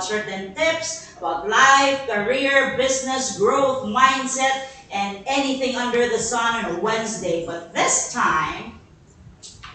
certain tips about life, career, business, growth, mindset, and anything under the sun on a Wednesday. But this time,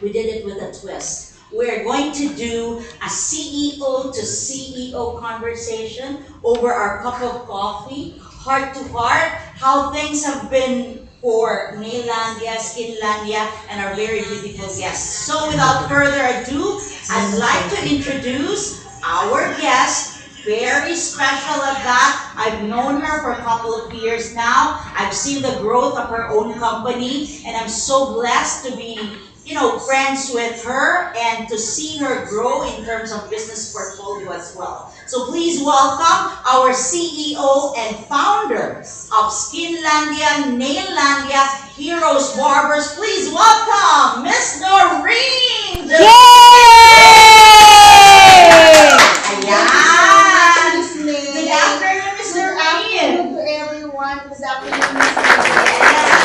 we did it with a twist. We're going to do a CEO to CEO conversation over our cup of coffee, heart to heart, how things have been for Nailandia, Skinlandia, and our very beautiful guests. So without further ado, I'd like to introduce our guest, very special at that. I've known her for a couple of years now. I've seen the growth of her own company, and I'm so blessed to be friends with her and to see her grow in terms of business portfolio as well. So please welcome our CEO and founder of Skinlandia, Naillandia, Heroes Barbers. Please welcome Miss Noreen! Ayan! Good afternoon, Miss Noreen! Good afternoon to everyone. Good afternoon, Miss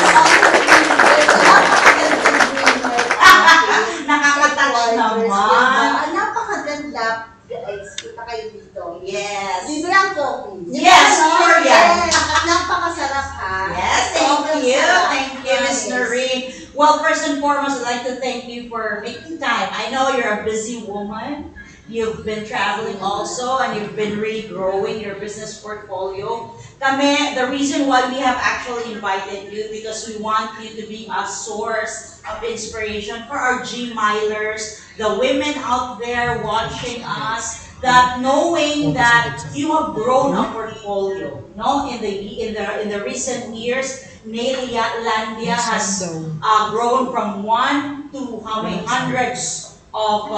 Nakaka-touch naman. Napakaganda. Guys, kita kayo dito. Yes. Libre ang coffee. Yes, sure yan. Yes. Napakasarap ha. Yes, thank you. sarap. Thank you, Miss Noreen. Well, first and foremost, I'd like to thank you for making time. I know you're a busy woman. You've been traveling also, and you've been really growing your business portfolio. Kami, the reason why we have actually invited you because we want you to be a source of inspiration for our G-milers, the women out there watching us, that knowing that you have grown a portfolio, no? In the recent years, Naillandia has grown from one to how many hundreds of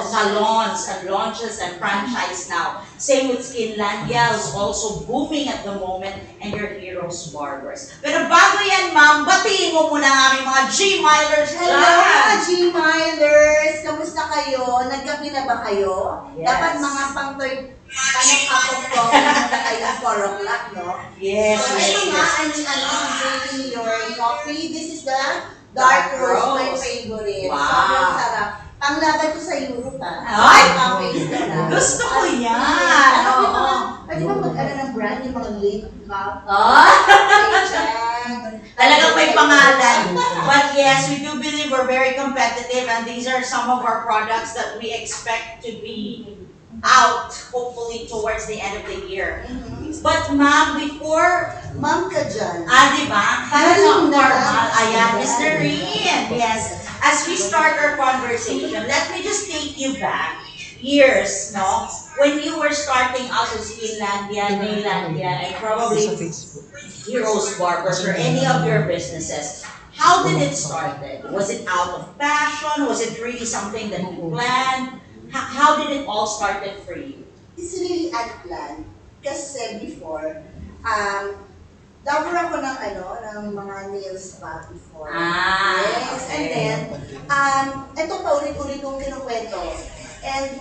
salons and launches and franchise now. Same with Skinlandia, who's also booming at the moment, and your Heroes Barbers. Pero bago yan, ma'am, batiin mo muna ang aming mga G-milers Hello dyan. mga G-milers! Kamusta kayo? Nagkape na ba kayo? Yes. Dapat mga pang third, cup of coffee na kayo 4 o'clock, no? Yes, So, yes, ito nga, yes. I'm drinking your coffee. This is the dark roast, my favorite. Wow. Sobrang sarap. Panglaban ko sa Europe, ha? Ay! Cafe na. Gusto ko yan! Oo. Pwede ba mag-ano ng brand, yung mga late cup? Ah! Dyan. Talagang may pangalan. But yes, we do believe we're very competitive, and these are some of our products that we expect to be out, hopefully, towards the end of the year. But ma'am, before, Ma'am ka dyan. diba? Para Galing sa na. formal, ayan, Mr. Rian, yes. As we start our conversation, let me just take you back years, no? When you were starting out with Skinlandia, Naillandia, and probably Heroes Barbers or any of your businesses, how did it start? Was it out of passion? Was it really something that you planned? How did it all started for you? It's really unplanned. Kasi before, lover ako ng mga nail spa before. Yes, okay. and then, ito paulit-ulit kong kinukwento. And,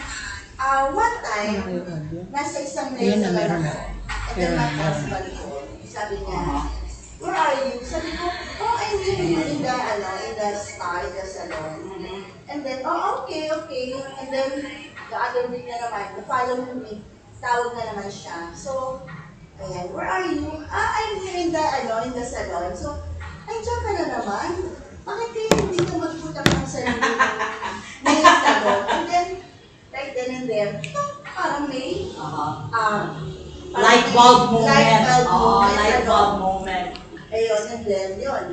one time, nasa isang nail salon ako. And then my husband ko, sabi niya, where are you? Sabi ko, I'm living in the spa, in the salon. And then, okay. And then, the other week na naman, the following week, tawag na naman siya. So, ayan, where are you? I'm here in the salon. So, dyan ka na naman. Bakit kayo hindi ka magputak ng sarili ng salon? And then, right then and there, parang may, Light bulb moment. Light Light bulb moment. Ayun, and then, yun.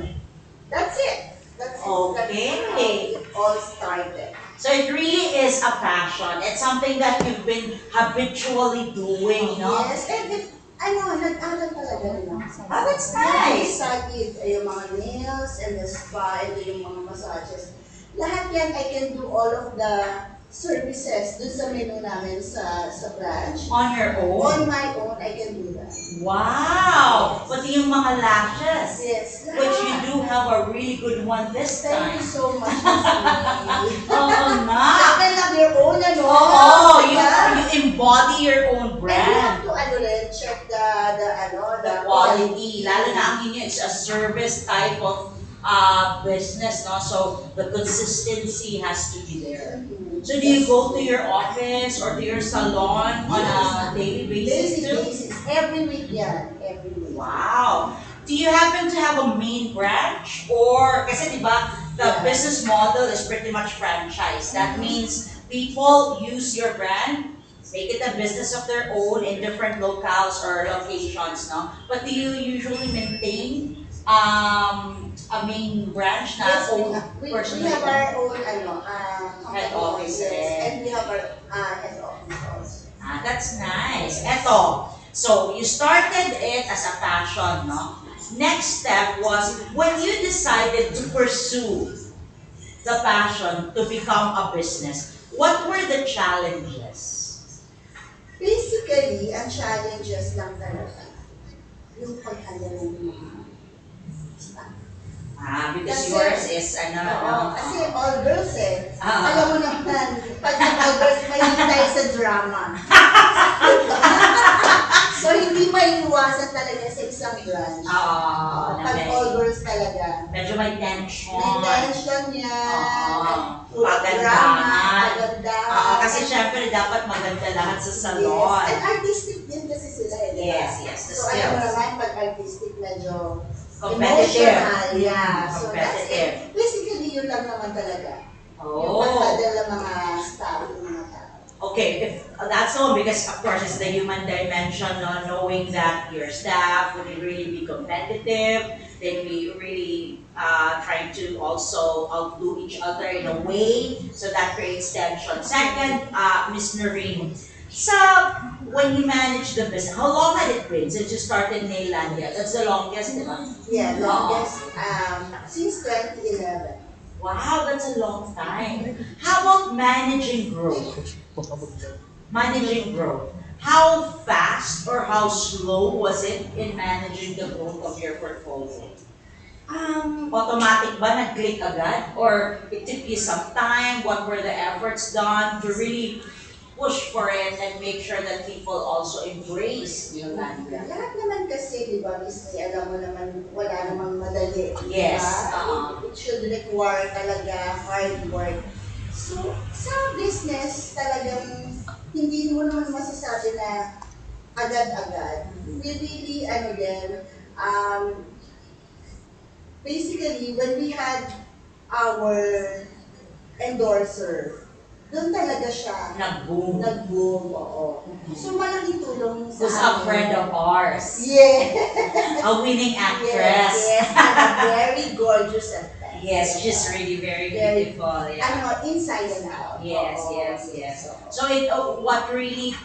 That's it. That's Okay. how it all started. So it really is a passion. It's something that you've been habitually doing, no? Yes, and it, nag-aral talaga rin ako. Oh, that's I nice. studied yung mga nails and the spa and yung mga massages. Lahat yan, I can do all of the services dun sa menu namin sa branch. On your own? On my own, I can do that. Wow! Pati yung mga lashes. Yes. Which you do have a really good one this Thank time. you so much, Miss Vicky. Oo na. Second of your own, Oo, Yeah. you embody your own And you brand. have to check the The quality. Lalo na ang inyo is a service type of business, no? So the consistency has to be there. So do you go to your office or to your salon on a daily basis Basic too? basis. Every week yan. Every week. Wow. Do you happen to have a main branch? Or, kasi diba, the Yeah. business model is pretty much franchise. That means people use your brand, make it a business of their own in different locales or locations, no? But do you usually maintain a main branch na Yes, own we personally? have our own Head company office, yes, eh. and we have our head office also. That's nice. Eto, so you started it as a passion, no? Next step was when you decided to pursue the passion to become a business, what were the challenges? Basically, ang challenges lang talaga, yung pag-handle ng mga staff. Because Kasi- yours is Oo, kasi all girls eh. Ah. Alam mo naman, pag all girls, mahilig tayo sa drama. So, hindi maiiwasan talaga sa isang branch. Pag all girls talaga. Medyo may tension. May tension yan. Pagandahan. Drama, pagandahan. Kasi syempre dapat maganda lahat sa Yes. salon. And artistic din kasi sila eh. di ba? Yes, yes, the So, alam mo skills. naman, pag artistic, medyo Competitive. emotional. Yeah. So, that's Competitive. it. Basically, yun lang naman talaga. Yung Oh. pagpadala ng mga staff, ng mga tao. Okay, if that's all because of course it's the human dimension, no? Knowing that your staff would really be competitive, they'd be really trying to also outdo each other in a way, so that creates tension. Second, Miss Noreen, so when you manage the business, how long had it been since you started Nailandia? That's the longest, di ba? Yeah, longest, since 2011. Wow, that's a long time. How about managing growth? Managing growth. How fast or how slow was it in managing the growth of your portfolio? Automatic ba? Nag-click agad? Or it took you some time? What were the efforts done to really push for it and make sure that people also embrace Yolanda? Lahat naman kasi, di ba, Miss May, alam mo naman, wala namang madali. di Yes, ba? It should require talaga hard work. So, sa business, talagang hindi mo naman masasabi na agad-agad. We really, basically, when we had our endorser, doon talaga siya Nag-boom. nag-boom. Oo. So, malaking tulong sa Who's a friend of ours? Yeah. A winning actress. Yes, and very gorgeous at that. Yes, she's really very Very- beautiful. Yeah. Inside and out. Yes, Oo. yes, yes. So what really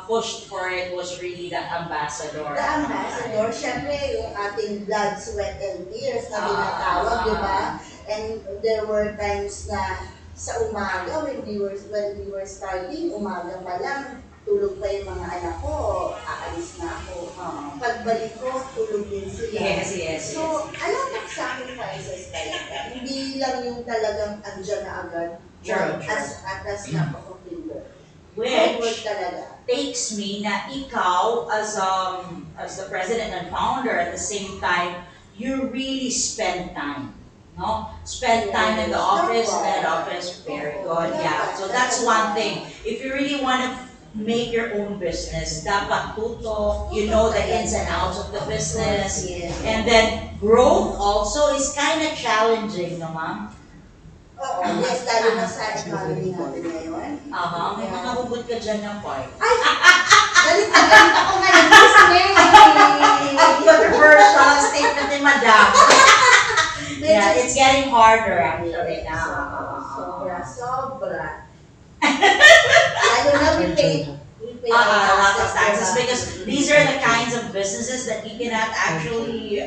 pushed for it was really the ambassador. The ambassador, syempre yung ating blood, sweat, and tears na tinatawag, Ah. di ba? And there were times na sa umaga, when we were starting, umaga pa lang, tulog pa yung mga anak ko, aalis na ako. Pagbalik ko, tulog din sila. Yes, yes, yes. So, a lot of sacrifices talaga. Hindi lang yung talagang andyan na agad. True, As snap of a finger. Hard work Which talaga. takes me na ikaw as the president and founder at the same time, you really spend time. No? Spend time in the office, head office, very good. Yeah. So that's one thing. If you really want to make your own business, dapat tutok, you know the ins and outs of the business. Yes. And then growth also is kind of challenging, no ma'am? Oo, yes, lalo na sa economy natin ngayon. May mga hugot ka dyan ng part. Ay! Galit na galit ako ngayon, Miss May! Controversial statement ni Madam. Medyo- Yeah, it's getting harder actually Sobra, now. sobra. Lalo na we pay A lot of taxes diba? because these are the kinds of businesses that you cannot actually,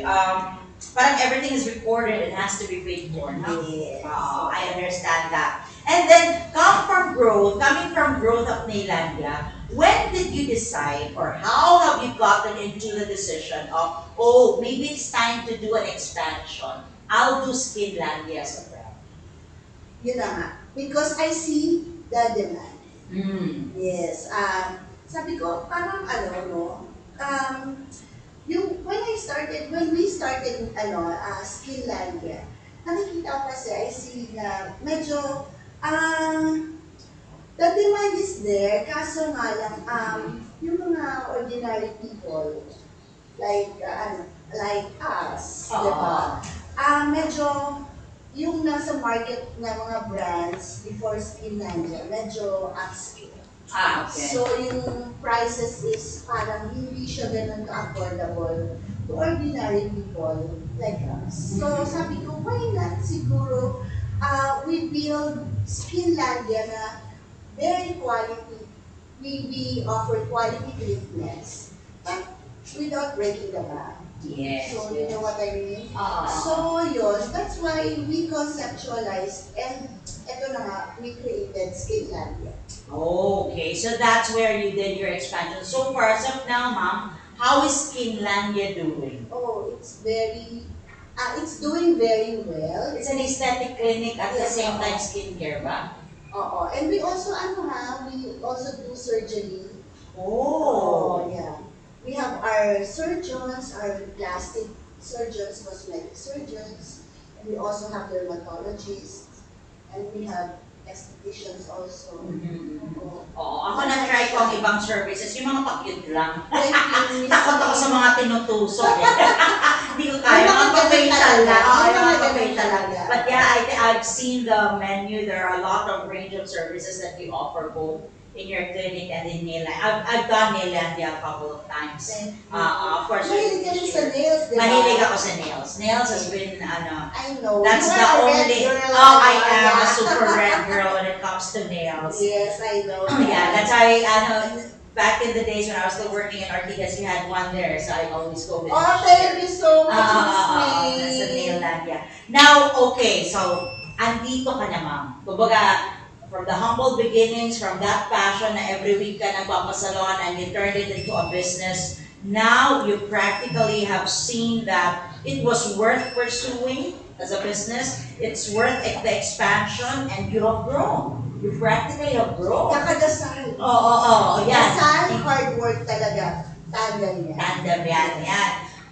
parang everything is recorded, it has to be paid for, no? Yes. I understand that. And then, coming from growth of Nailandia, when did you decide or how have you gotten into the decision of, oh, maybe it's time to do an expansion. I'll do Skinlandia as a brand. Yun na nga. Because I see the demand. Yes. Sabi ko, parang when we started, Skilllandia, nakikita ko kasi, I see na medyo, the demand is there, kaso nga lang, yung mga ordinary people, like us, di ba? Medyo, yung nasa market na mga brands before Skilllandia, medyo upscale. Okay. So, yung prices is parang hindi siya ganun ka-affordable to ordinary people like us. So, sabi ko, why not siguro we build Skilllandia na very quality. We offer quality treatments, but without breaking the bank. Yes. So, you know what I mean? Oo. So, yun, that's why we conceptualized and ito na nga, we created Skilllandia. Okay, so that's where you did your expansion. So far as of now, ma'am, how is Skilllandia doing? Oh, it's doing very well. It's an aesthetic clinic at the Yes, same oo. time skincare ba? Oo, and we also, we also do surgery. Oh. Yeah. We have our surgeons, our plastic surgeons, cosmetic surgeons, and we also have dermatologists, and we have estheticians also. Oo. Oo, ako na-try ko ang ibang services, yung mga pa-cute lang. Thank you, Miss Takot ako sa mga tinutusok eh. Hindi ko kaya, Ay, mga mga pa-facial ganun lang. talaga. Oo, Ay, yung mga mga ganun pa-facial lang. talaga. But yeah, I've seen the menu. There are a lot of range of services that you offer both in your clinic and in Naillandia. I've done Naillandia a couple of times. Thank you. For Mahilig ka rin sa sure. nails, di ba? Mahilig ako sa nails. Nails has been, I know. that's You the are a red only, girl, I am a yeah. super red girl when it comes to nails. Yes, I know. Yeah, that's why, back in the days when I was still working in Ortigas, you had one there, so I always go with Oh, thank you so much, That's Miss a May. Naillandia. Now, okay, so, andito ka na, ma'am. Kumbaga, from the humble beginnings, from that passion na every week ka nagpapasalon and you turned it into a business, now you practically have seen that it was worth pursuing as a business, it's worth the expansion, and you have grown. You practically have grown. Kakadasal. Oo, yan. Dasal, hard work talaga. Tandem yan. Tandem yan.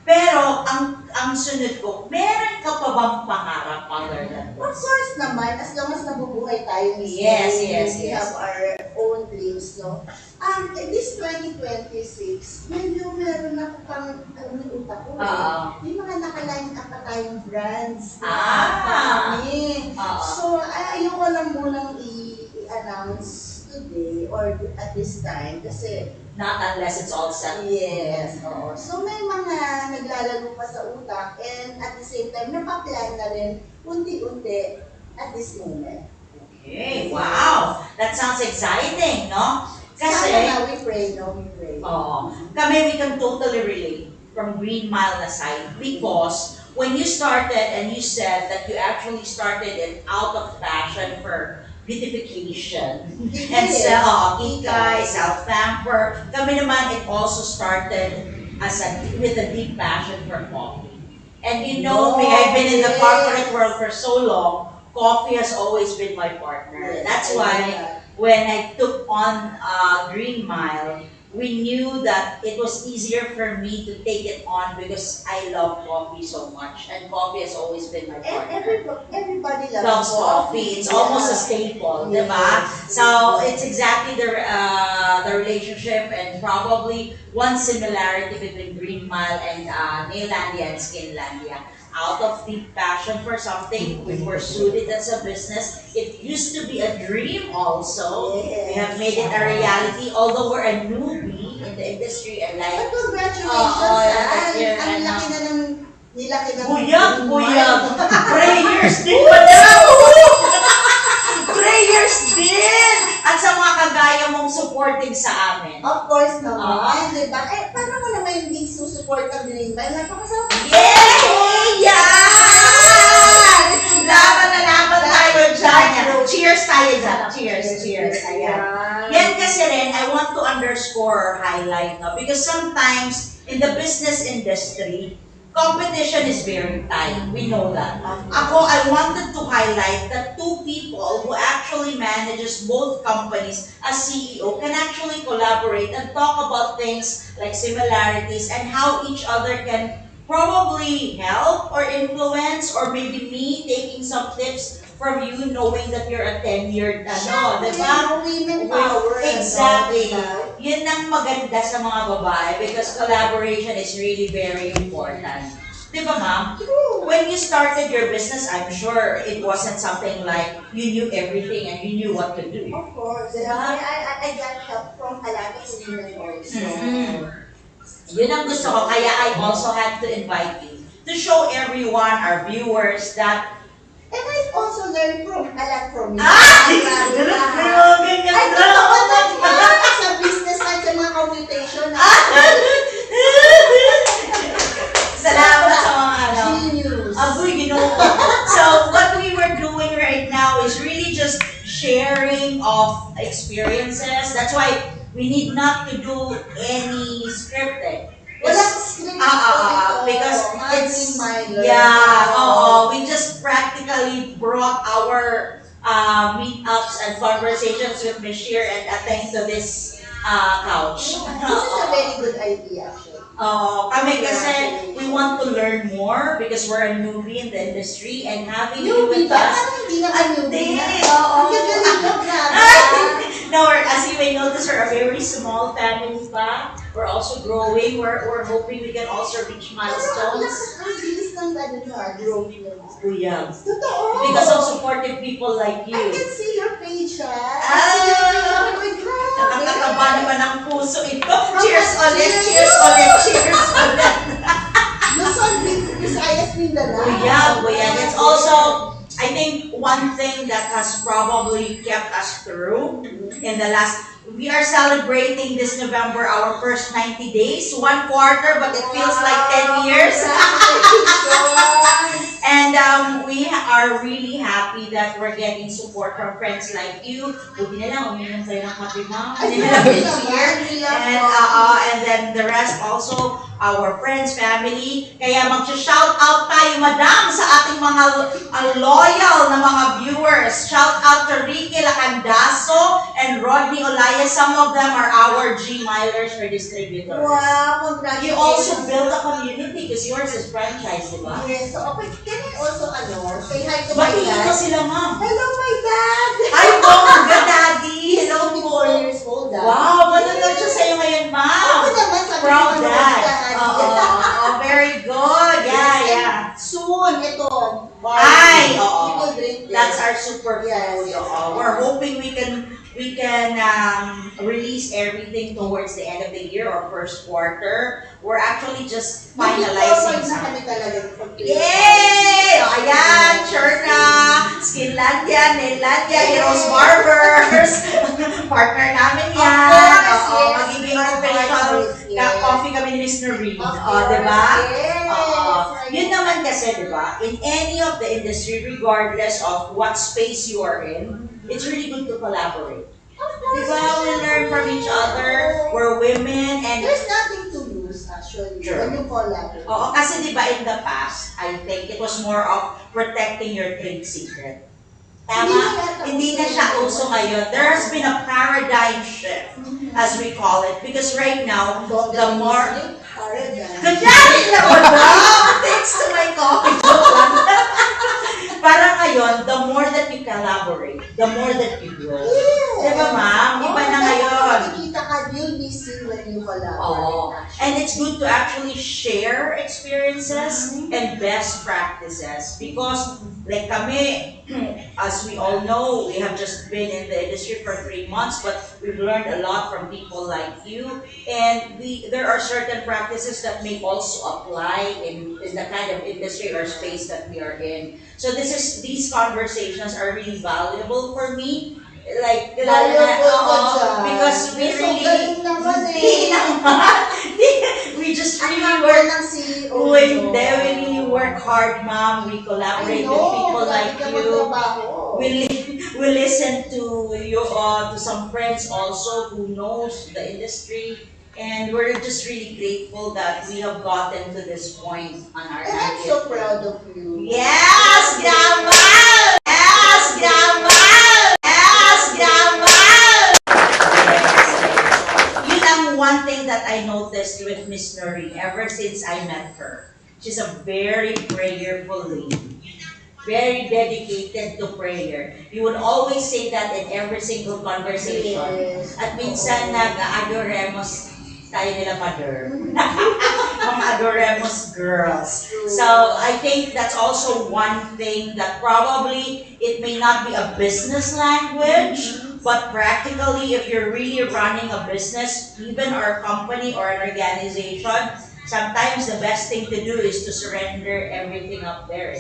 Pero, ang sunod ko, meron ka pa bang pangarap other than Of this? course naman, as long as nabubuhay tayo, Miss Yes, May, yes, we yes. have our own dreams, no? This 2026, medyo meron ako pang, yung utak ko Oo. May mga nakaline up pa tayong brands. Oo. Kami. So, ayoko lang munang i-announce today or at this time kasi Not unless it's all set. yes, oo. So may mga naglalago pa sa utak and at the same time napaplan na rin unti-unti at this moment. Okay, wow! That sounds exciting, no? Kasi Kasi, na we pray, no? We pray. kami we can totally relate from Green Mile aside because when you started and you said that you actually started it out of passion for beautification and ikay, self-pamper. Kami naman, it also started with a deep passion for coffee. And you know me, I've been in the corporate world for so long, coffee has always been my partner. That's why when I took on Green Mile, we knew that it was easier for me to take it on because I love coffee so much, and coffee has always been my partner. Everybody Loves coffee. It's almost a staple, diba? So it's exactly the relationship and probably one similarity between Green Mile and Naillandia and Skilllandia. Out of deep passion for something, we pursued it as a business. It used to be a dream also. We have made it a reality, although we're a newbie in the industry and But like, congratulations, thank you. Ang laki na ng nilaki na buyag! Prayers din pa daw! Prayers din! At sa mga kagaya mong supporting sa amin. Of course naman, di ba? Paano mo naman hindi susupport ang Green Mile? Napakasarap. Yay! Yan! Laban na laban tayo dyan. Cheers tayo dyan. Cheers. Ayan. Yan kasi rin, I want to underscore or highlight, no? Because sometimes, in the business industry, competition is very tight. We know that. Ako, I wanted to highlight the two people who actually actually manages both companies as CEO can actually collaborate and talk about things like similarities and how each other can probably help or influence, or maybe me taking some tips from you knowing that you're a tenured ano, di ba? Women power. Exactly. No? Yun ang maganda sa mga babae because collaboration is really very important. Di ba, ma'am? True. When you started your business, I'm sure it wasn't something like you knew everything and you knew what to do. Of course. Diba? I got help from a lot of women also. Yun ang gusto ko, kaya I also had to invite you to show everyone, our viewers, that And I also learned from a lot from you. ganyan Ay, totoo naman! Sa business at sa mga commutation. Salamat sa mga ano. Genius. Aboy, you know. So what we were doing right now is really just sharing of experiences. That's why we need not to do any scripting. Walang script. Because it's, we just practically brought our meetups and conversations with Ms. Sheer and attend to this couch. This is a very good idea, actually. Kami kasi we want to learn more because we're a newbie in the industry and having you Newbie with ba? us. Parang hindi naman newbie na. Oo. Ang gagaling ka, grabe. No, as you may notice, we're a very small family pa. We're also growing. We're hoping we can also reach milestones. Ang bilis ng ganun na, growing na. Kuya. Totoo. Because of supportive people like I you. can see your page, ha? Ah! I see your page. Oh my God. Nakakataba naman ang puso ito. Cheers ulit, cheers ulit, cheers ulit. Luzon, Visayas, Mindanao. Kuya. It's also, I think, one thing that has probably kept us through in the last, we are celebrating this November our first 90 days, 1 quarter, but it feels like 10 years. And we are really happy that we're getting support from friends like you. Buti na lang, uminom tayo ng kape, ma'am. And then the rest also, our friends, family. Kaya mag-shout out tayo, madam, sa ating mga loyal na mga viewers. Shout out to Ricky Lacandaso and Rodney Olaya. Some of them are our G-milers or distributors. Wow, congratulations. You also built a community because yours is franchise, di ba? Yes, so okay, can I also say hi to my Batiin ko dad? sila, ma'am. Hello, my dad! Ay, bongga, daddy! Hello He's po. 54 years old, dad. Wow, manonood siya sa'yo ngayon, ma'am. Ako naman, sabi Proud ko, dad. dad. Very good. Yeah. Soon, ito. Ay, oo. People drink this. That's our superfood. Yes. We're hoping we can release everything towards the end of the year or first quarter. We're actually just finalizing na some. kami talaga. Yay! O, ayan, sure na. Skinlandia, Naillandia, Heroes Barbers. Partner namin yan. Of course, Oo, yes. magiging Our official partners, yes. coffee kami ni Miss Noreen. Of O, diba? Yes. Oo. Yun naman kasi, diba? In any of the industry, regardless of what space you are in, it's really good to collaborate. Of course. Diba? We learn from each other. We're women and There's nothing to lose, actually, Sure. when you collaborate. oo, kasi di ba in the past, I think it was more of protecting your trade secret. Tama? Hindi na siya uso ngayon. There has been a paradigm shift, as we call it. Because right now, the more... Kunyari naman, wow! Thanks to my coffee. Joke lang. Parang ngayon, the more that you collaborate, the more that you grow. Yeah. Diba, ma'am? Iba na ngayon. Nakikita ka, you'll be seen when you collaborate. Oo. And it's good to actually share experiences and best practices because like kami, as we all know, we have just been in the industry for 3 months, but we've learned a lot from people like you. And there are certain practices that may also apply in the kind of industry or space that we are in. So these conversations are really valuable for me. Like, because we really, hindi naman. We just really we really work hard, ma'am. We collaborate with people like you. We listen to you, to some friends also who knows the industry. And we're just really grateful that we have gotten to this point on our And I'm 90th so proud of you. Yes, Grandma! Yes, Grandma! Yes! noticed with Miss Noreen ever since I met her. She's a very prayerful lady. Very dedicated to prayer. You would always say that in every single conversation. Yes. At minsan nag-adoremos tayo nila mother. Mga adoremos girls. So I think that's also one thing that probably it may not be a business language, but practically if you're really running a business, even our company or an organization, sometimes the best thing to do is to surrender everything up there.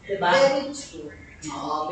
Diba? Very true.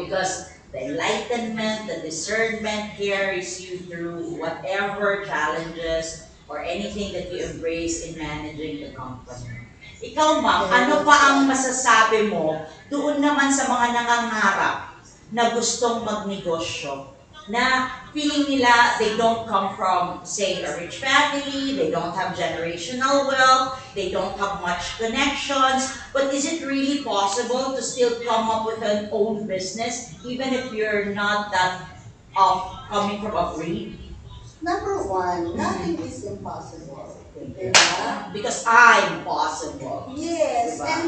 Because the enlightenment, the discernment carries you through whatever challenges or anything that you embrace in managing the company. Ikaw, ma'am, ano pa ang masasabi mo doon naman sa mga nangangarap na gustong magnegosyo? Na feeling nila they don't come from, say, a rich family, they don't have generational wealth, they don't have much connections, but is it really possible to still come up with an own business even if you're not that coming from a breed? Number one, nothing is impossible. Diba? Because I'm possible. Yes, Diba? and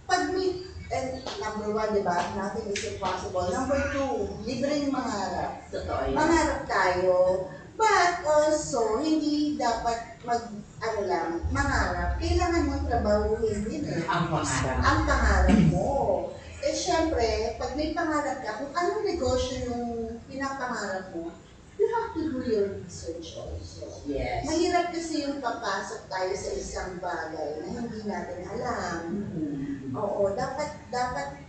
pag may, and number one, diba, nothing is impossible. Number two, libreng mangarap. Totoo yan. Mangarap tayo, but also, hindi dapat mangarap. Kailangan mong trabahuhin din eh. Ang pangarap. Ang pangarap mo. Eh, syempre, pag may pangarap ka, kung anong negosyo yung pinapangarap mo, you have to do your research also. Yes. Mahirap kasi yung papasok tayo sa isang bagay na hindi natin alam. Oo, dapat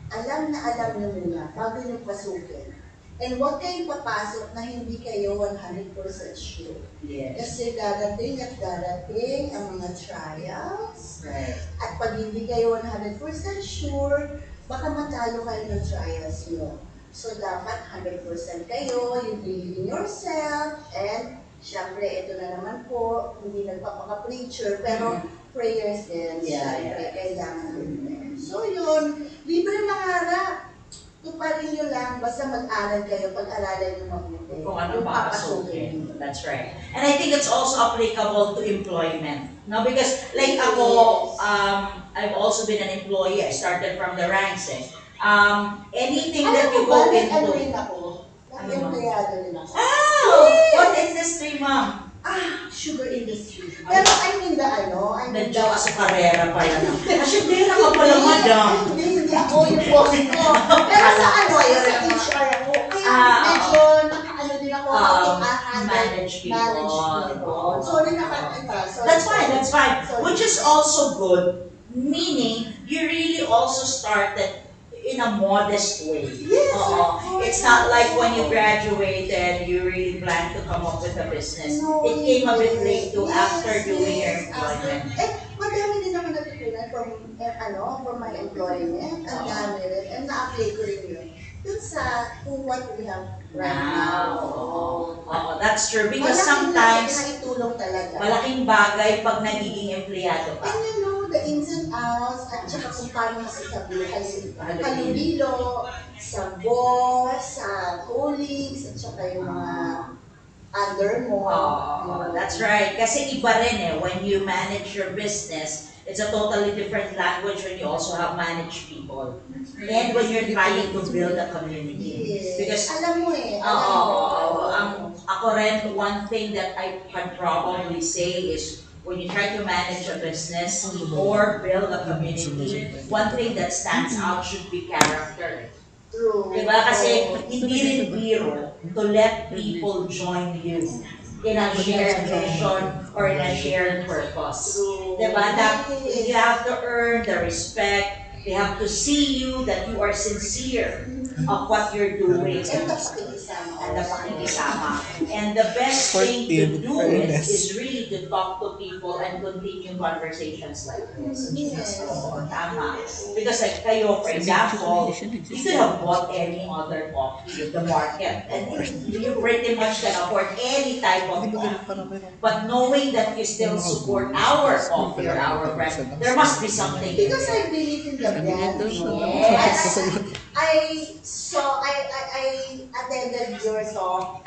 alam nyo muna bago nyo pasukin. And huwag kayong papasok na hindi kayo 100% sure. Yes. Kasi darating at darating ang mga trials. Right. At pag hindi kayo 100% sure, baka matalo kayo ng trials nyo. So, dapat 100% kayo, you believe in yourself, and syempre, ito na naman po, hindi nagpapaka-preacher, pero prayers din, syempre, kailangan din. So, yun, libre mangarap. Tuparin nyo lang, basta mag-aral kayo, pag-aralan nyo mabuti. Kung ano Yung papasukin. That's right. And I think it's also applicable to employment. No, because like ako, I've also been an employee. I started from the ranks eh. Anything that you go into. Ano rin ako? Nag-empleyado rin ako. Oh! What industry, ma'am? Sugar industry. Pero I mean Medyo azucarera pa yan. Asyadera ka pala, madam. Hindi ako yung boss ko. Pero sa sa HR ako. Kaya medyo nakaano din ako Manage people. Sorry nakakita. That's fine. Which is also good, meaning you really also started in a modest way. Yes, It's not like when you graduated, you really planned to come up with a business. No, It came a bit late too yes, after doing your yes, employment. Madami din naman natutunan from my employment. Ang dami rin. And na-apply ko rin yun. Dun sa what we have right now. That's true. Because sometimes, naitulong talaga. malaking bagay pag nagiging empleyado ka. And you know, the ins and outs, at saka kung paano masasabi halubilo, sa boss, sa colleagues, at saka yung mga under mo. That's right. Kasi iba rin eh, when you manage your business, it's a totally different language when you also have managed people. And when you're trying to build a community. Yes. Because, alam mo eh, ako rin, one thing that I can probably say is, when you try to manage a business or build a community, one thing that stands out should be character. True. Diba? Kasi hindi rin biro to let people join you in a shared vision or in a shared purpose. Diba? That you have to earn the respect. They have to see you that you are sincere of what you're doing. And the pakikisama. And the best thing to do is really to talk to people and continue conversations like this. Tama. Because like kayo, for example, you could have bought any other coffee at the market. And you pretty much can afford any type of coffee. But knowing that you still support our coffee or our brand, there must be something. Because I believe in the brand. Yes. I attended your talk.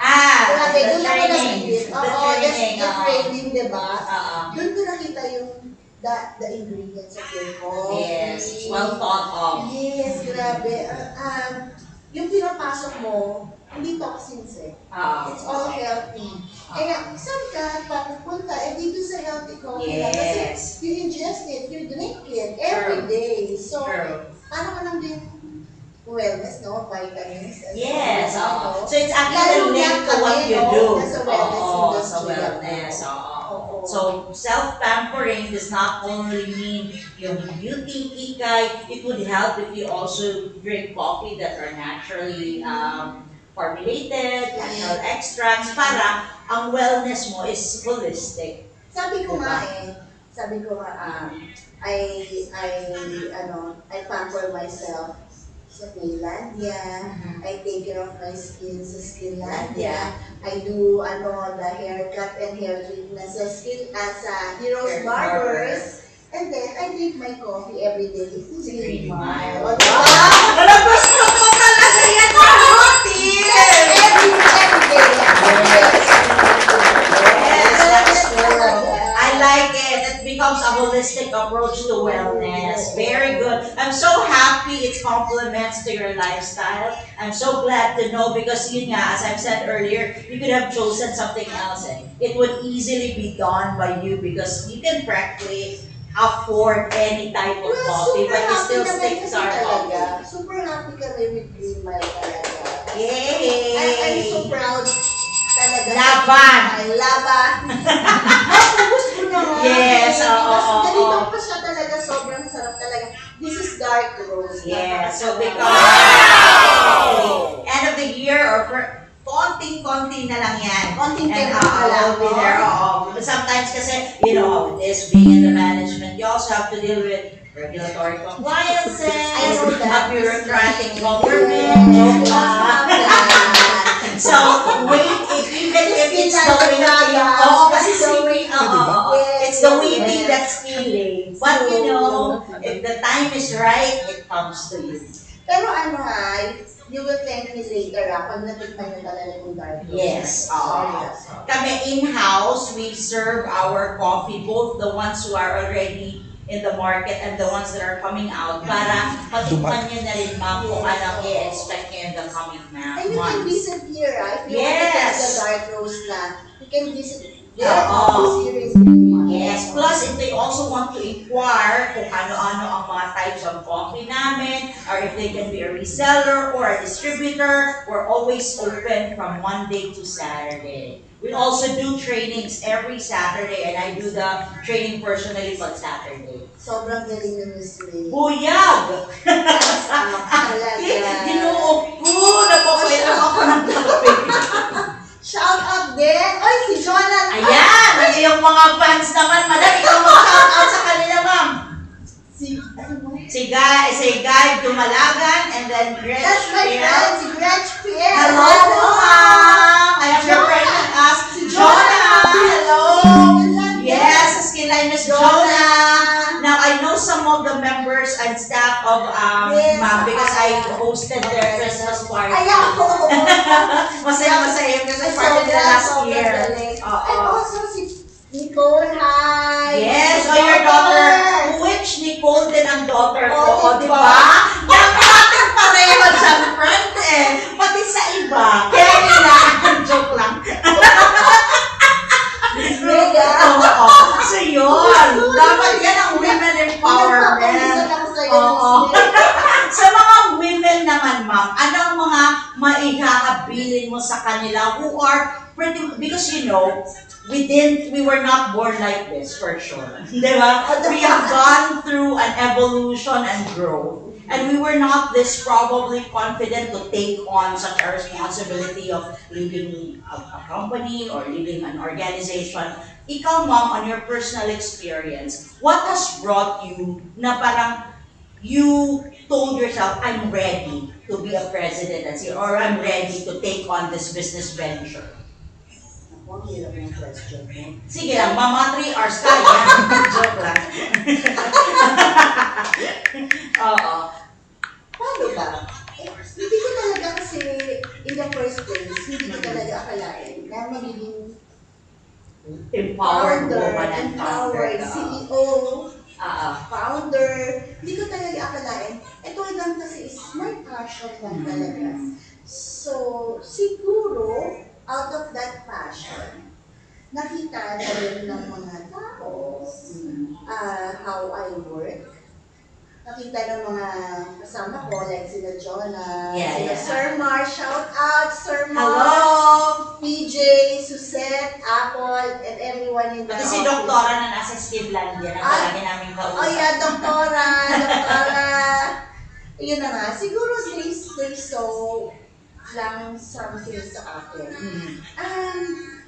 Grabe, the doon ako training. na-feel. The Oo, training. the training, di ba? Oo. Doon ko nakita yung the ingredients of your coffee. Yes, well thought of. Yes, grabe. Yung pinapasok mo, hindi toxins eh. It's all healthy. Kaya, saan ka papupunta? Eh, dito sa healthy coffee lang. Yes. Kasi you ingest it, you drink it every day. So, True. paano ka lang din wellness, no? Vitamins. Yes, ano. so it's actually Lalo linked na to what kami, you no? do. Nasa wellness Oo, industry sa wellness. ako. Oo. Oo. So, self-pampering does not only mean yung beauty, kikay, it would help if you also drink coffee that are naturally formulated, natural extracts, para ang wellness mo is holistic. Sabi ko nga, I pamper myself sa Finlandia. I take care of my skin sa Finlandia. I do the haircut and hair treatment sa sa Heroes Barbers. And then, I drink my coffee every day. It's Green Mile. Wow! Wala, gusto ko talaga yan, coffee! Every day. Yes, that's true. I like it. It becomes a holistic approach to wellness. Very good. I'm so happy it complements to your lifestyle. I'm so glad to know because yun nga, as I've said earlier, you could have chosen something else. It would easily be done by you because you can practically afford any type of coffee, but you still stick to our coffee. Super happy kami with Green Mile talaga. Yay! I'm so proud talaga. Laban! Laban! Napubos ko naman. Yes, oo. Ganito pa siya talaga, sobrang sarap talaga. This is dark roast. Yes, so because end of the year or konting-konti na lang yan. Konting And tempo na lang, I'll be there. But sometimes kasi, you know, this being in the management, you also have to deal with regulatory compliances, I know that. a bureaucratic government. So, even if it's the waiting, kasi it's the waiting that's killing. But you know, if the time is right, it comes to you. Pero you will thank me later pag natikman nyo talaga yung dark roast. Yes. Kami in-house, we serve our coffee, both the ones who are already in the market and the ones that are coming out, para patikman nyo na rin, ma'am, kung anong i-expect nyo in the coming And you can months. visit here, if you Yes. want to test the dark roast na, you can visit here. Oo. Series Green Mile. Yes, plus if they also want to inquire kung ano-ano ang mga types of coffee namin, or if they can be a reseller or a distributor, we're always open from Monday to Saturday. We also do trainings every Saturday, and I do the training personally on Saturday. Sobrang galing ng Miss May. Buyag! Ginoo ko! Napapailan ako ng kape. Shout out din! Oy, si Jonathan! Ayan! Yung mga fans naman, madam, ikaw mag-shout out sa kanila, ma'am. Si Guy Dumalagan, and then Gretch That's my Pierre. friend, si Gretch Pierre. Hello po, ma'am! I have your friend with us, Jonah! Hello! Yes, sa Skillay Miss Jonah! Now, I know some of the members and staff of Yes, ma'am because I hosted their Christmas party. Ay, ako! Masaya-masaya yung Christmas party nila last year. And also si Nicole, hi! Yes, so your daughter, which Nicole din ang daughter ko, Oh, di ba? Yung ating pareho dyan, friend eh. Pati sa iba. Kaya kailangan, joke lang. Oo. So yun, dapat yan ang women empowerment. Oo. Sa mga women naman, ma'am, ano ang mga maihahabilin mo sa kanila who are pretty, because you know, we were not born like this, for sure. Diba? We have gone through an evolution and growth. And we were not this probably confident to take on such a responsibility of leading a company or leading an organization. Ikaw, ma'am, on your personal experience, what has brought you na parang you told yourself, I'm ready to be a presidency or I'm ready to take on this business venture? Ang hirap ng question mo. Sige lang, mama, 3 hours ka yan. Joke lang. Oo. Paano ba? Hindi ko talaga kasi, in the first place, hindi ko talaga akalain na na magiging Empowered founder, woman and founder. empowered, CEO, Ah, founder. Hindi ko talaga akalain. Ito lang kasi is my passion lang talaga. So, siguro, out of that passion, nakita na rin ng mga tao how I work. Nakita ng mga kasama ko, like sila Jonah, Yeah, sila yeah. Sir Mar, shout out, Sir Mar, hello! PJ, Suzette, Apple, and everyone in the Pati si office. Doktora na nasa Skidlandia, na palagi namin kausap. Oh yeah, Doktora. Yun na nga, siguro they saw lang something sa akin.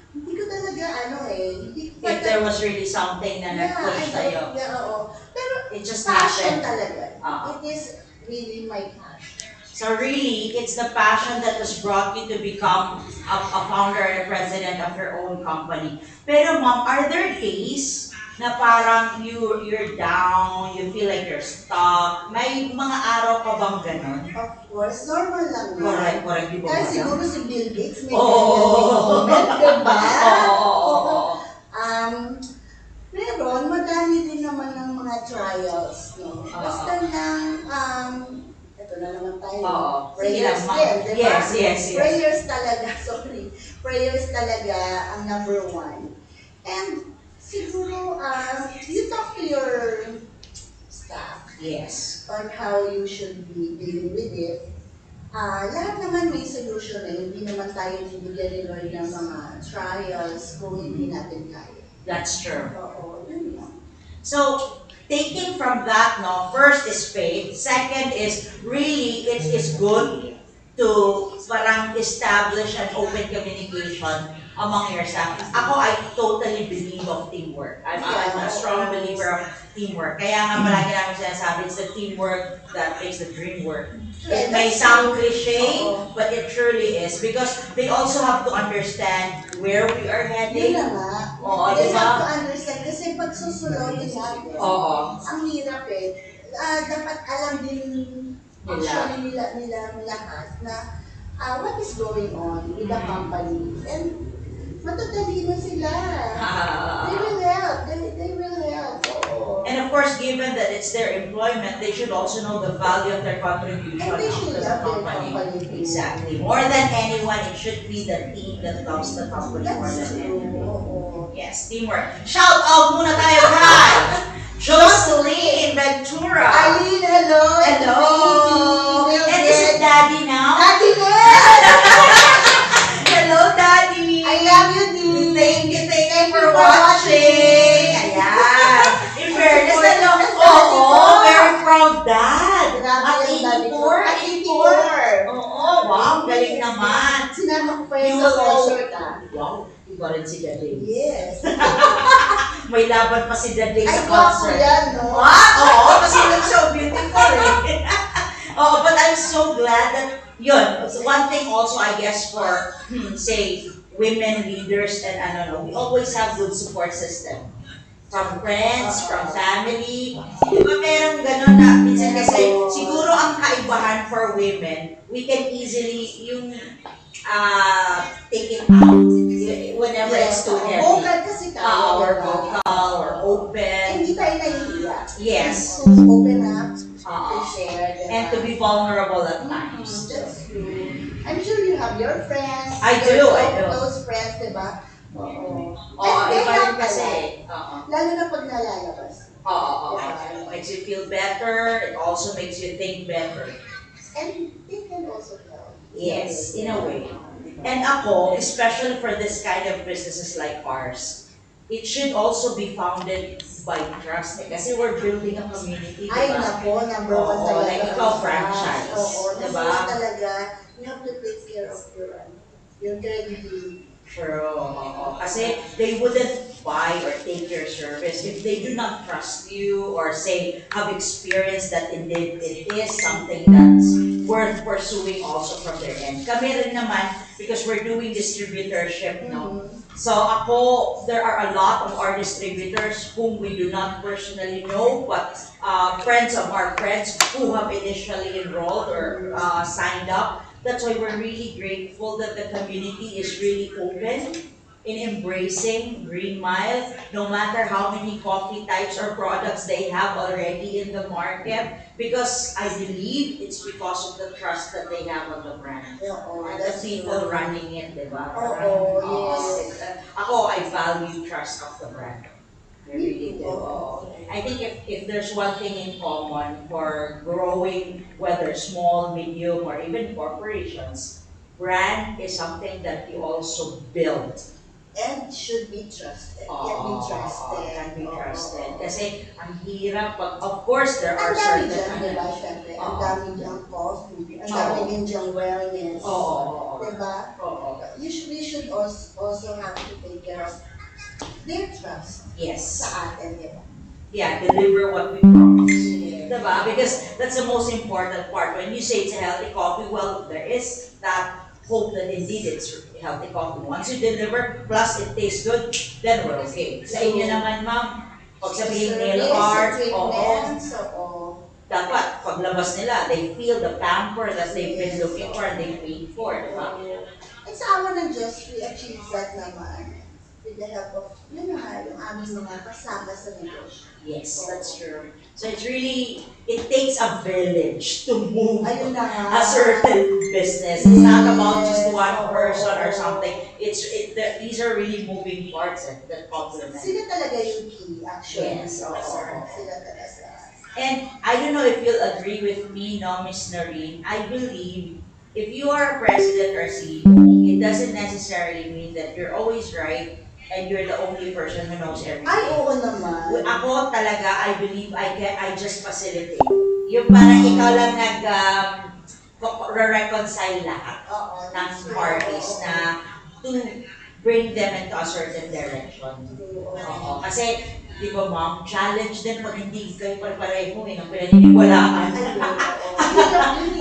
Hindi ko talaga hindi ko If there was really something na nag-push sa'yo, oo. Pero it just passion happened. talaga. Ah. It is really my passion. So really, it's the passion that has brought you to become a founder and a president of your own company. Pero ma'am, are there days na parang you're down, you feel like you're stuck? May mga araw ka bang ganon? Of course, normal lang yan. Correct, di ba Kaya madam? siguro si Bill Gates may Oo. comment, diba? Oo. Meron, madami din naman ng mga trials, no? Basta lang, ito na naman tayo. Oo. Sige Prayers lang, ma'am. din, diba? Yes. Prayers talaga, sorry. Prayers talaga ang number one. And siguro, you talk to your staff Yes. on how you should be dealing with it. Lahat naman may solution eh. Hindi naman tayo bibigyan ni Lord ng mga trials kung hindi natin kaya. That's true. Oo, yun lang. So, taking from that, no, first is faith. Second is really it is good to parang establish an open communication among your staff. Ako, I totally believe of teamwork. I'm a strong believer of teamwork. Kaya nga palagi namin sinasabi, it's the teamwork that makes the dream work. It may sound cliche, but it truly is because they also have to understand where we are Yun heading. na nga. Oo, They diba? have to understand kasi pag susunodin natin, Oo. ang hirap eh. Dapat alam din actually nila lahat na what is going on with the company. And matatalino sila. They will help. They will help. Oo. And of course, given that it's their employment, they should also know the value of their contribution And they to should the love their company. company too. Exactly. More than anyone, it should be the team that loves the company more That's than true. anyone. Oo. Yes, teamwork. Shout out muna tayo, guys! Jocelyn Ventura. Eileen, hello. Hello. Baby. And is it Daddy now? Daddy Ned! Hello, Daddy. I love you, Dee. Thank you Thank for you for watching. watching. Ayan. In fairness, For- ano, for- oo, very proud dad. Grabe At yung daddy ko. 84, At 84. Oo, wow, galing naman. Sinama ko pa yun You sa will all- concert, Wow, iba rin si Daddy. Yes. May laban pa si Daddy Ay, sa gwapo concert. yan, no? What? Oo, kasi look so beautiful eh. Oh, but I'm so glad that, yun, one thing also I guess for, say, women leaders and we always have good support system. From friends, from family. Di ba merong gano'n na, minsan kasi, siguro ang kaibahan for women, we can easily, take it out whenever it's too heavy. Vocal kasi tayo. Or diba? vocal, or open. Hindi tayo nahihiya. Yes. So, open up to Oo. share. diba? And to be vulnerable at times. That's true. I'm sure you have your friends. I your do. Close friends, diba? Oo. Oo, They iba rin help kasi. a lot. Oo. Lalo na pag nalalabas. Oo. It makes you feel better. It also makes you think better. And it can also help. Yes, in a way. And ako, especially for this kind of businesses like ours, it should also be founded by trust. Kasi we're building a community, Ay, diba? nako, number one Oo, talaga. like ikaw, ang franchise. trust. Oo, Diba? number one talaga. You have to take care of your credibility. True. Oo. Kasi they wouldn't buy or take your service if they do not trust you or say have experienced that indeed it is something that's worth pursuing also from their end. Kami rin naman, because we're doing distributorship, no? So ako, there are a lot of our distributors whom we do not personally know, but friends of our friends who have initially enrolled or signed up that's why we're really grateful that the community is really open in embracing Green Mile, no matter how many coffee types or products they have already in the market, because I believe it's because of the trust that they have on the brand. Oo, And the that's people true. running it, di ba? Oo, Yes. yes. Ako, I value trust of the brand. I really do. Oo. I think if there's one thing in common for growing, whether small, medium, or even corporations, brand is something that you also build. And should be trusted. Can be trusted. Can be Oo. trusted. Kasi ang hirap pag, of course, there are Ang dami certain, dyan, di ba? Siyempre, ang Oo. dami dyang coffee, ang Oo. dami din dyang wellness. Oo. Di ba? Oo. We should also have to take care of their trust Yes. sa atin, di ba? Yeah, deliver what we promise. Yes. Diba? Because that's the most important part. When you say it's a healthy coffee, well, there is that hope that indeed it's healthy coffee. Once you deliver, plus it tastes good, then we're okay. Sa inyo naman, ma'am, pag sabihin nail art, dapat paglabas nila, they feel the pamper that they've been looking for and they paid for, diba? At sa awa ng Diyos, we achieve that naman with the help of, yun nga, yung aming mga kasama sa negosyo. Yes, that's true. So it's really, it takes a village to move Ayun na nga. a certain business. It's not about just Yes. one person or something. These are really moving parts that complement. Sila talaga yung key, actually. Yes, oo. Sila talaga. And I don't know if you'll agree with me, no, Miss Noreen. I believe if you are a president or CEO, it doesn't necessarily mean that you're always right and you're the only person who knows everything. Ay, oo naman. Ako talaga, I believe I just facilitate. Yung parang ikaw lang reconcile lahat Oo. ng parties na to bring them into a certain direction. Oo. Kasi, di ba ma'am, challenge din pag hindi kayo pareho ng pinaniniwalaan.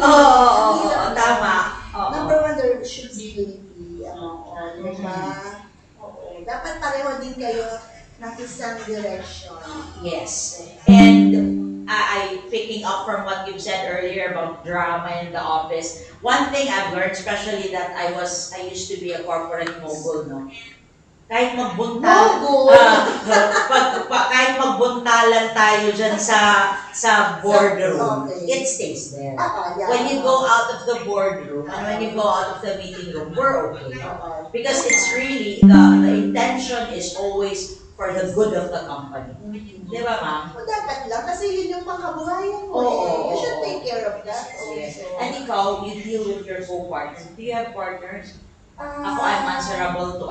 Oo, tama. Number one, there should be unity. Diba? Oo. Dapat pareho din kayo ng isang direction. Yes. And I picking up from what you said earlier about drama in the office. One thing I've learned, especially that I used to be a corporate mogul, no? Kahit magbuntal, kahit magbuntalan tayo dyan sa boardroom, Okay. it stays there. Yeah. When you go out of the boardroom and when you go out of the meeting room, we're okay. Because it's really, the intention is always for the good of the company. Di ba, ma'am? Dapat lang, kasi yun yung pangkabuhayan mo. Oo. You should take care of that. Yes. Also. And ikaw, you deal with your co-partners. Do you have partners? Ako, I'm answerable to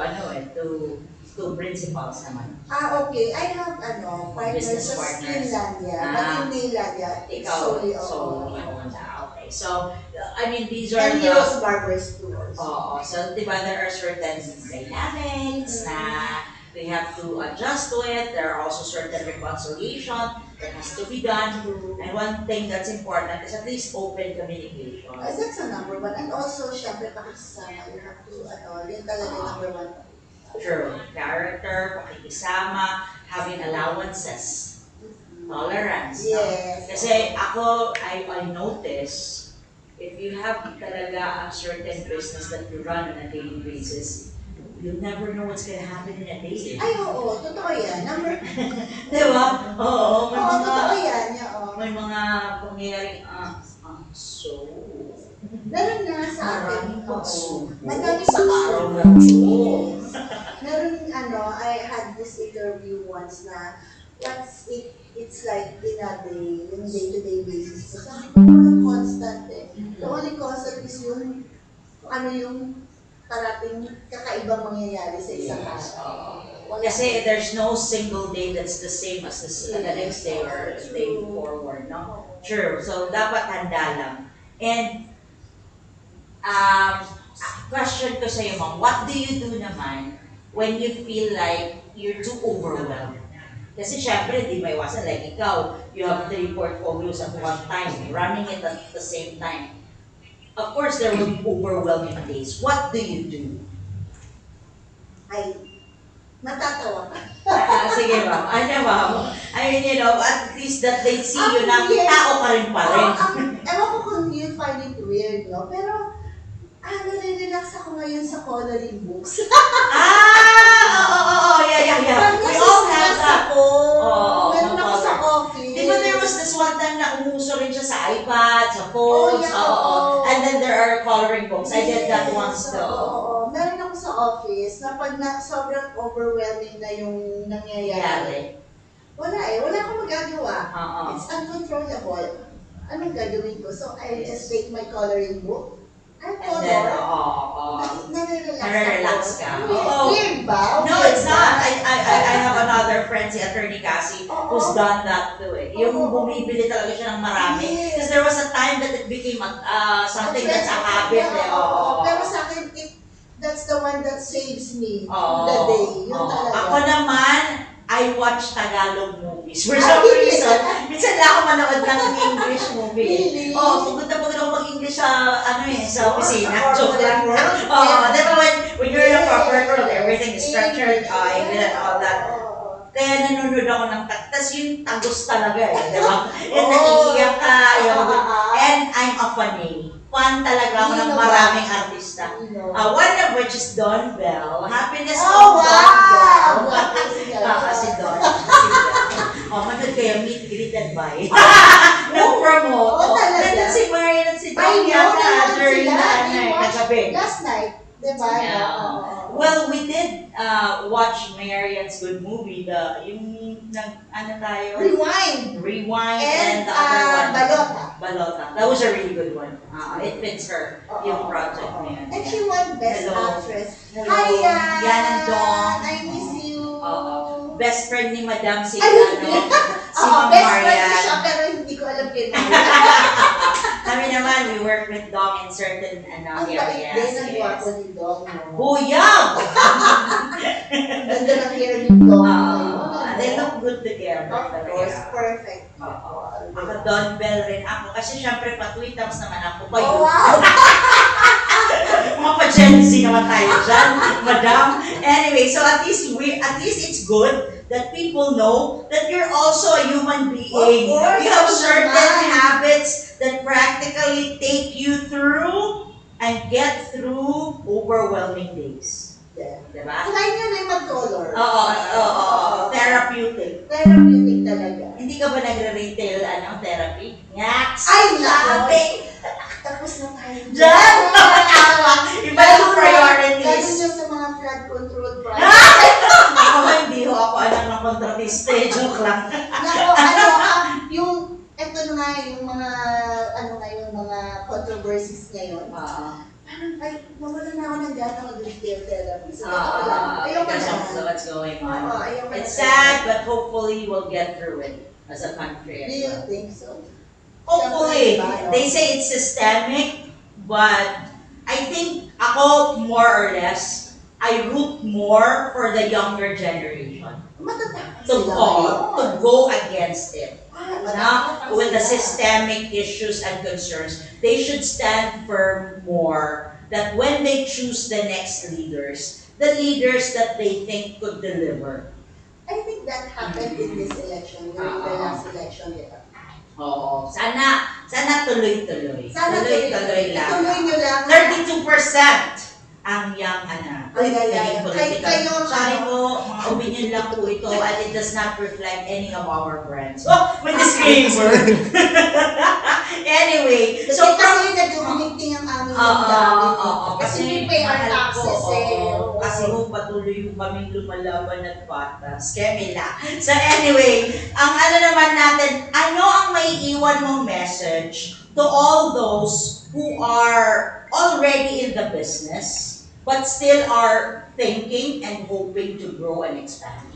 principals naman. Okay. I have, partners Business sa partners. Finlandia. But in Finlandia, it's Ikaw, solely so, okay. So, I mean, these are and the... Heroes Barbers too also. Oo. So, di ba, there are certain dynamics na we have to adjust to it. There are also certain reconciliation that has to be done. And one thing that's important is at least open communication. That's a number one. And also, syempre, pakisama. You have to, yun talaga number one. True. Character, pakikisama, having allowances, tolerance. No? Yes. Kasi ako, I notice, if you have talaga a certain business that you run on a daily basis, you'll never know what's gonna happen in a day. Ay, oo. Totoo yan. Di ba? Oo. May mga, Totoo yan. Oo. may mga pangyayaring, so... Meron na sa atin. Maraming pagsubok Madami sa pagsubok. araw na ito. Meron, I had this interview once na what's it's like in a day, yung day-to-day basis. So, sabi ko, walang constant eh. The only constant is yung yung parating kakaibang mangyayari sa isang araw. Kasi there's no single day that's the same as the next day or the day forward, no? True. So, dapat handa lang. And, question ko sa'yo, ma'am, what do you do naman when you feel like you're too overwhelmed? Kasi syempre, di maiwasan, like ikaw, you have 3 portfolios at one time, running it at the same time. Of course, there will be overwhelming days. What do you do? Ay, matatawa ka. Sige, ma'am. Ano, ma'am? I mean, at least that they see you na Yes. tao ka rin pa rin. Ewan ko kung you find it weird, no? Pero Nare-relax ako ngayon sa coloring books. Yeah. We all have that. Ako. Oo, Meron ako sa color. office. Di ba there was this one time na umuso rin siya sa iPad, sa phones, oo. And then there are coloring books. I did that once too. Oo. Meron ako sa office na pag sobrang overwhelming na yung nangyayari. Wala akong magagawa. It's uncontrollable. Anong gagawin ko? So, I just take my coloring book. And then, Nare-relax ka. Weird ba? No, it's not. I have another friend, si Attorney Cassie, who's done that too. Yung bumibili talaga siya ng marami. Because there was a time that it became something that's a habit. Pero sa akin, that's the one that saves me the day. Yun talaga. Ako naman, I watch Tagalog movies. For some reason, minsan lang ako manood ng English movie. Really? Pagod na pagod ako mag-English sa opisina. Joke lang. Diba when you're in a corporate world, everything is structured, and all that. Kaya nanonood ako ng tas yung tagos talaga diba? Yung naiiyak ka, and I'm a funny. Fan talaga ako ng maraming artista. One of which is Don Bell. Happiness of Don Bell. Si Don. Manood kayo, meet, greet, and buy. Nag-promote. Nandun si Marian at si Don yata during nagabi. Last night, diba? Well, we did watch Marian's good movie, yung tayo? Rewind and the other one. Balota. That was a really good one. It fits her, yung project na yun. And she won Best Actress. Hello. Hi, Yan and Dong. I miss you. Best friend ni Madam si Best Ma'am friend Marian. niya siya, pero hindi ko alam kay Kami naman, we work with Dong in certain Ang bait din ang gwapo ni Dong. Buyag! Ganda ng hair ni Dong. They look good together. Of course, perfect. Ako Don Bell rin ako. Kasi syempre pa-tweetams naman ako. Oh, wow! Mga pa-Gen Z naman tayo dyan, madam. Anyway, so at least it's good that people know that you're also a human being. Of course, You have certain habits that practically take you through and get through overwhelming days. Diba? Try nyo rin mag-color. Oo. Therapeutic. Therapeutic talaga. Hindi ka ba nagre-retail therapy? Yaks! Ay, Sabi! Tapos na tayo. Diyan! Iba yung priorities. Ganun yung sa mga flood control project. Ako hindi ako anak ng kontratista. Joke lang. Ito na nga yung mga controversies ngayon. Parang, nawala na ako ng gana mag-retail therapy. So, ayoko Because na. of what's going on. Ayoko na. It's sad, but hopefully we'll get through it as a country. Do you think so? Hopefully. They say it's systemic, but I think ako, more or less, I root more for the younger generation Matatakot to sila. go against it. Matatakot With the sila. systemic issues and concerns, they should stand firm more that when they choose the next leaders, the leaders that they think could deliver. I think that happened in this election, during the last election. Oo. Sana tuloy-tuloy. Sana Tuloy-tuloy lang. Ituloy nyo lang. 32% ang young Ay, political. kayo, Sorry po, mga opinion lang po ito and it does not reflect any of our brands. Oh, with disclaimer. Anyway, so kasi nag-umiting ang aming damdamin. Kasi we pay our mahal taxes po, eh. Kasi patuloy kaming lumalaban at patas. Kemila. So anyway, ang naman natin, ano ang maiiwan mong message to all those who are already in the business but still are thinking and hoping to grow and expand?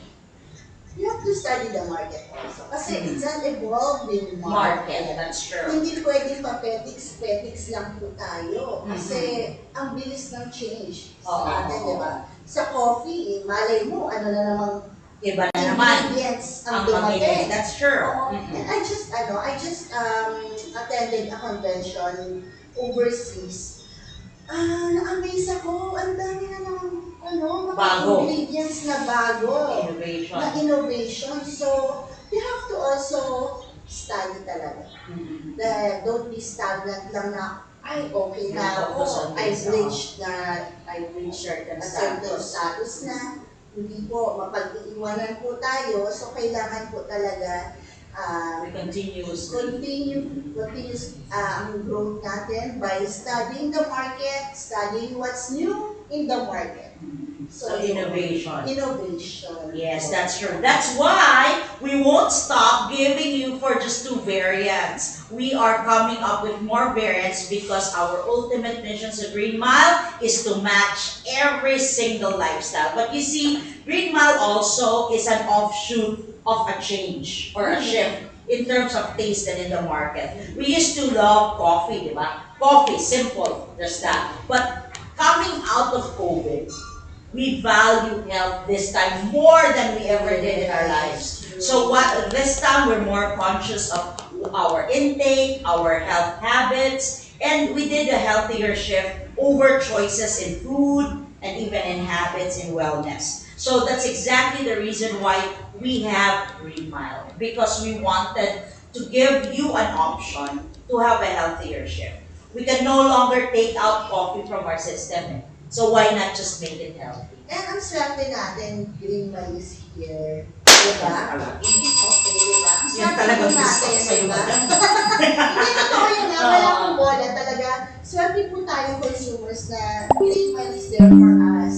You have to study the market also. Kasi it's an evolving Market, that's true. Hindi pwedeng pa-petics lang po tayo. Kasi ang bilis ng change sa atin, di ba? Sa coffee, malay mo, ano na namang Iba na naman ingredients ang ang dumating. That's true. And I just attended a convention overseas. Na-amaze ako. Ang dami na ng mga Bago. ingredients na bago. Innovation. Na innovation. So, you have to also study talaga. Don't be stagnant lang na ay, okay na ako. I've reached Certain a certain status. status na. Hindi po, mapag-iiwanan po tayo. So, kailangan po talaga We continuously. continuous ang growth natin by studying the market, studying what's new in the market. So innovation. Innovation. Yes, that's true. That's why we won't stop giving you for just 2 variants. We are coming up with more variants because our ultimate mission sa Green Mile is to match every single lifestyle. But you see, Green Mile also is an offshoot of a change or a shift in terms of taste and in the market. We used to love coffee, di ba? Coffee, simple, just that. But coming out of COVID, we value health this time more than we ever did in our lives. So this time we're more conscious of our intake, our health habits, and we did a healthier shift over choices in food and even in habits in wellness. So that's exactly the reason why we have Green Mile, because we wanted to give you an option to have a healthier shift. We can no longer take out coffee from our system. So why not just make it healthy? And ang swerte natin, Green Mile is here. Diba? Okay, diba? Ang Yan swerte talaga po gusto natin, ko sa'yo, diba? madam. Hindi, totoo yun nga. Wala akong bola talaga. Swerte po tayong consumers na Green Mile is there for us.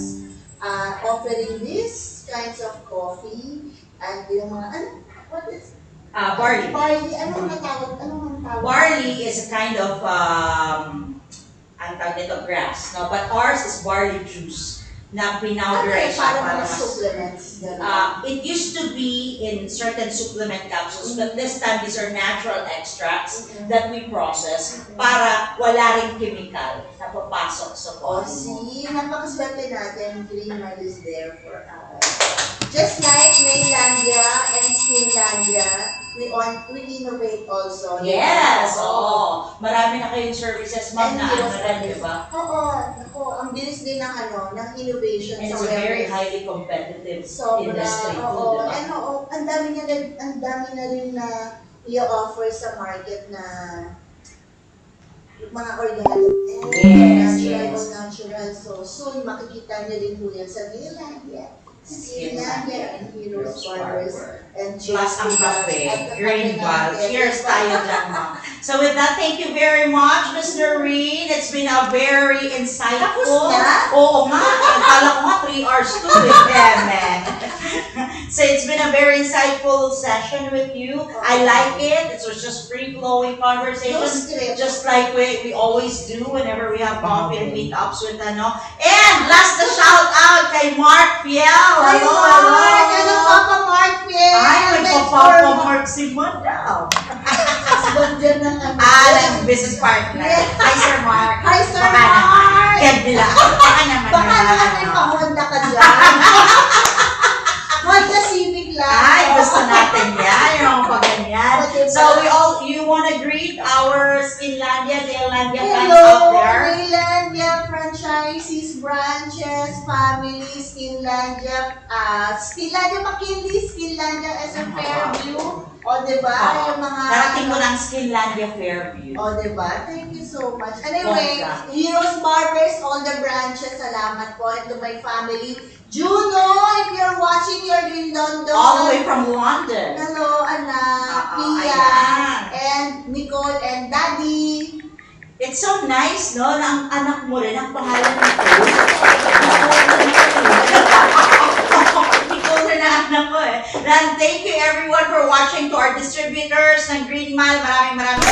Offering these kinds of coffee and yung mga, what is Barley. barley? Anong matawag? Barley is a kind of ang tawag nito, grass, no? But ours is barley juice na pinowderize siya para Para mga mas... supplements. Gano'n. It used to be in certain supplement capsules, but this time these are natural extracts that we process para wala ring chemical na papasok sa O, body mo. see, napakaswerte natin, Green Mile is there for us. Just like Maylandia and Skinlandia, we innovate also. Yes! Oo. Marami na kayong services, ma'am, And na ano heroes rin, for di ba? Oo, naku, ang bilis din ng innovation And sa it's a very wellness. highly competitive Sobra, industry too, oo. di ba? And oo, ang dami na rin na i-offer sa market na mga organic. Yes, Natural. So, soon makikita niyo rin po yan sa Maylandia. Skinlandia and Heroes Barbers and Plus ang kape, at the green kape ball. natin. Cheers tayo dyan, ma'am. So with that, thank you very much, Ms. Noreen. It's been a very insightful. Tapos na? Oo nga. Akala ko nga 3 hours to So it's been a very insightful session with you. I like it. It was just free-flowing No conversations. script. Just like we always do whenever we have coffee and meetups with ano. And last the shout out kay Mark Fiel. Hi, Hello, Mark! hello. Ano, Papa Mark? Ay, may papapamark si Madam. Husband dyan ng ano. Ng business partner. Yes. Hi, Sir Mark. Hi, Sir Baka naman. Mark! Head nila. Baka naman. Baka naman may pa-Honda ka dyan. Honda Civic lang. Ay, gusto natin yan. Yung mga ganyan. O, diba? So, you wanna greet our Skinlandia, Dalelandia fans Hello, out there? Maylandia franchises, branches, families, Skinlandia McKinley, Skinlandia SM Fairview. O, diba? Yung mga... Narating mo ng Skinlandia Fairview. O, diba? Thank you so much. Anyway, Bongga. Heroes Barbers, all the branches, salamat po. And to my family. Juno, if you're watching, you're in London. All the way from London. Hello, anak, Pia, ayan. and Nicole, and Daddy. It's so nice, no? Na ang anak mo rin, ang pangalan nito. Nicole rin ang anak ko eh. And thank you everyone for watching, to our distributors ng Green Mile. Maraming salamat.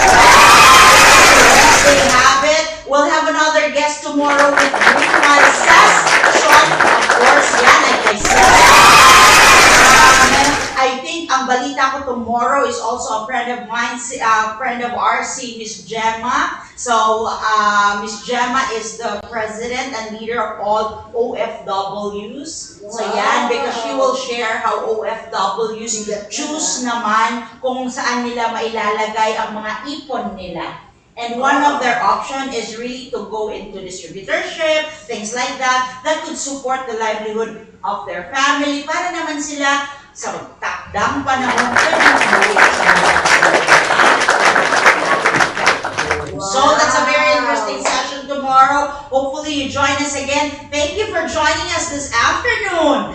They have it. We'll have another guest tomorrow with Green Mile Says Sean, of course, yan, like I said. I think ang balita ko tomorrow is also a friend of mine, friend of ours, si Miss Gemma. So, Miss Gemma is the president and leader of all OFWs. So yan, because she will share how OFWs choose naman kung saan nila mailalagay ang mga ipon nila. And one of their option is really to go into distributorship, things like that could support the livelihood of their family para naman sila sa takdang panahon. So that's a very interesting Hopefully you join us again. Thank you for joining us this afternoon.